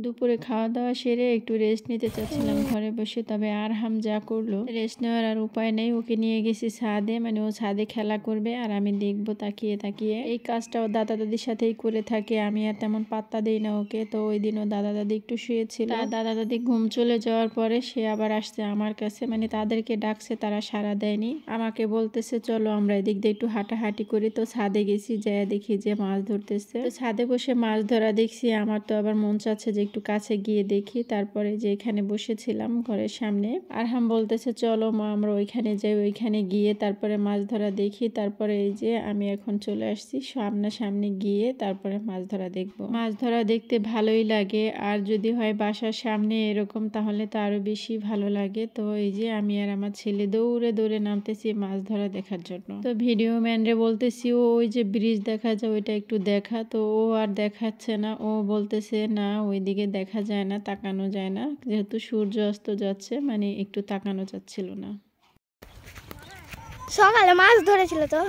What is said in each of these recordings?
দুপুরে খাওয়া দাওয়া সেরে একটু রেস্ট নিতে চাচ্ছিলাম ঘরে বসে, তবে আরহাম যা করলো, রেস্ট নেওয়ার আর উপায় নেই। ওকে নিয়ে গেছি ছাদে, মানে ও ছাদে খেলা করবে আর আমি দেখবো তাকিয়ে তাকিয়ে। এই কাজটা ও দাদা দাদির সাথেই করে থাকে, আমি আর তেমন পাত্তা দিই না ওকে। তো ওই দিনও দাদা দাদি একটু শুয়েছিল, দাদা দাদি ঘুম চলে যাওয়ার পরে সে আবার আসছে আমার কাছে, মানে তাদেরকে ডাকছে, তারা সাড়া দেয়নি। আমাকে বলতেছে চলো আমরা এদিক দিয়ে একটু হাঁটাহাঁটি করি। তো ছাদে গেছি, যেয়ে দেখি যে মাছ ধরতেছে। তো ছাদে বসে মাছ ধরা দেখছি, আমার তো আবার মন চাচ্ছে যে একটু কাছে গিয়ে দেখি। তারপরে যে এখানে বসেছিলাম ঘরের সামনে, আরহাম বলতেছে চলো মা আমরা ওইখানে যাই, ওইখানে গিয়ে তারপরে মাছ ধরা দেখি। তারপরে এই যে আমি এখন চলে আসছি সামনাসামনি গিয়ে তারপরে মাছ ধরা দেখবো। মাছ ধরা দেখতে ভালোই লাগে, আর যদি হয় বাসার সামনে এরকম তাহলে তো আরো বেশি ভালো লাগে। তো এই যে আমি আর আমার ছেলে দৌড়ে দৌড়ে নামতেছি মাছ ধরা দেখার জন্য। তো ভিডিও ম্যানরে বলতেছি ও ওই যে ব্রিজ দেখা যায় ওইটা একটু দেখা, তো ও আর দেখাচ্ছে না। ও বলতেছে না ওইদিকে দেখা যায় না, তাকানো যায় না, যেহেতু সূর্য অস্ত যাচ্ছে, মানে একটু তাকানো যাচ্ছিল না। সকালে মাছ ধরেছিল তো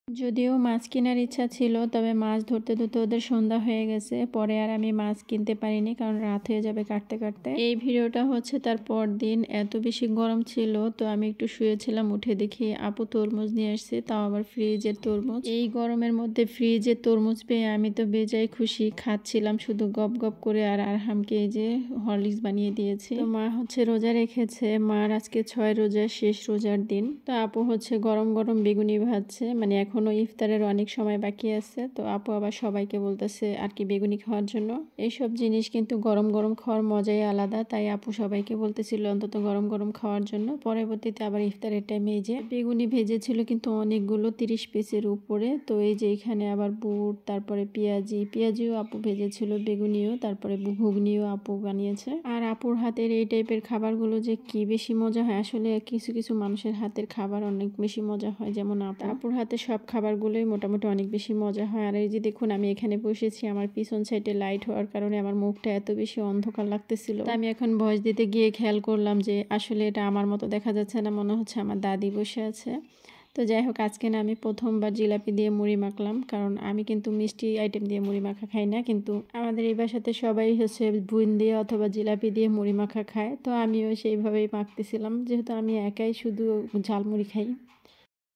যদিও মাছ কেনার ইচ্ছা ছিল, তবে মাছ ধরতে ধরতে ওদের সন্ধ্যা হয়ে গেছে। পরে আর আমি মাছ কিনতে পারিনি, কারণ রাত হয়ে যাবে কাটতে কাটতে। এই ভিডিওটা হচ্ছে তার পর দিন, এত বেশি গরম ছিল, তো আমি একটু শুয়েছিলাম, উঠে দেখি আপু তরমুজ নিয়ে আসছে, তাও আবার ফ্রিজের তরমুজ। এই গরমের মধ্যে ফ্রিজের তরমুজ পেয়ে আমি তো বেজায় খুশি, খাচ্ছিলাম শুধু গপ গপ করে। আর আরহামকে এই যে হরলিক্স বানিয়ে দিয়েছি। তো মা হচ্ছে রোজা রেখেছে, মার আজকে 6 রোজা, শেষ রোজার দিন। তো আপু হচ্ছে গরম গরম বেগুনি ভাজছে, মানে এখনো ইফতারের অনেক সময় বাকি আছে। তো আপু আবার সবাইকে বলতেছে আর কি বেগুনি খাওয়ার জন্য। এইসব জিনিস কিন্তু গরম গরম খাওয়ার মজাই আলাদা, তাই আপু সবাইকে বলতেছিল অন্তত গরম গরম খাওয়ার জন্য। পরবর্তীতে আবার ইফতারের টাইমে এই যে বেগুনি ভেজেছিল, কিন্তু অনেকগুলো, 30 পিসের উপরে। তো এই যে এখানে আবার বুট, তারপরে পেঁয়াজিও আপু ভেজেছিল, বেগুনিও, তারপরে ঘুগনিও আপু বানিয়েছে। আর আপুর হাতের এই টাইপের খাবারগুলো যে কি বেশি মজা হয়, আসলে কিছু কিছু মানুষের হাতের খাবার অনেক বেশি মজা হয়, যেমন আপুর হাতে সব খাবারগুলোই মোটামুটি অনেক বেশি মজা হয়। আর এই যে দেখুন আমি এখানে বসেছি, আমার পিছন সাইডে লাইট হওয়ার কারণে আমার মুখটা এত বেশি অন্ধকার লাগতেছিল। আমি এখন ভয়েস দিতে গিয়ে খেয়াল করলাম যে আসলে এটা আমার মতো দেখা যাচ্ছে না, মনে হচ্ছে আমার দাদি বসে আছে। তো যাই হোক, আজকে না আমি প্রথমবার জিলাপি দিয়ে মুড়ি মাখলাম, কারণ আমি কিন্তু মিষ্টি আইটেম দিয়ে মুড়ি মাখা খাই না, কিন্তু আমাদের এই বাসাতে সবাই হচ্ছে বুন্দি অথবা জিলাপি দিয়ে মুড়ি মাখা খায়। তো আমিও সেইভাবেই মাখতেছিলাম, যেহেতু আমি একাই শুধু ঝালমুড়ি খাই।